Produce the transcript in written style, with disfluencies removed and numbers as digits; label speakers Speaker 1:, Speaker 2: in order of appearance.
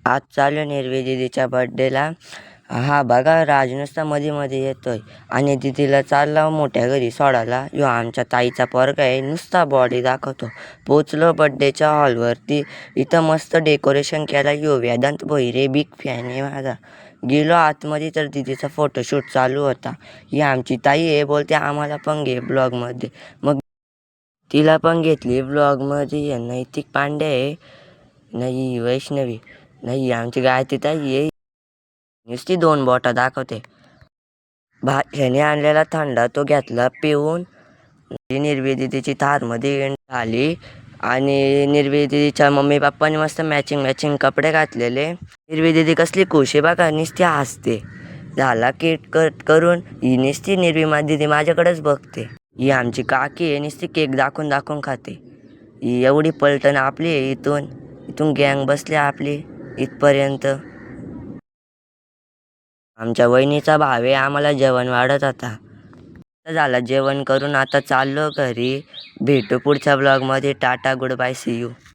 Speaker 1: आज चालू निर्वी दीदीच्या बर्थडेला. हा बघा राज नुसता मध्ये मध्ये येतोय आणि दीदीला चालला मोठ्या घरी सोडायला. यो आमच्या ताईचा पोरगा आहे, नुसता बॉडी दाखवतो. पोचलो बर्थडेच्या हॉलवरती. इथं मस्त डेकोरेशन केला. यो वेदांत भोईरे बिग फॅन आहे माझा. गेलो आतमध्ये तर दीदीचा फोटोशूट चालू होता. ही आमची ताई आहे, बोलते आम्हाला पण घे ब्लॉगमध्ये. मग तिला पण घेतली ब्लॉगमध्ये. नैतिक पांडे आहे, नाही वैष्णवी, नाही आमची गायत्री ताई आहे. नुसती 2 बोटा दाखवते. ह्याने आणलेला थंडा तो घेतला पिऊन. निर्वी दीदीची थारमध्ये एंड झाली आणि निर्वी दीदीच्या मम्मी पप्पाने मस्त मॅचिंग कपडे घातलेले. निर्वी दीदी कसली खुश आहे बघा, नुसती हसते. झाला केक कट करून ही नुसती निर्वी दीदी माझ्याकडेच बघते. ही आमची काकी आहे, नुसती केक दाखवून खाते. ही एवढी पलटण आपली आहे. इथून गँग बसली आपली इथपर्यंत. आमच्या वहिनीचा भाव आहे, आम्हाला जेवण वाढत आता. झालं जेवण करून आता चाललो घरी. भेटू पुढच्या ब्लॉगमध्ये. Ta-ta goodbye see you.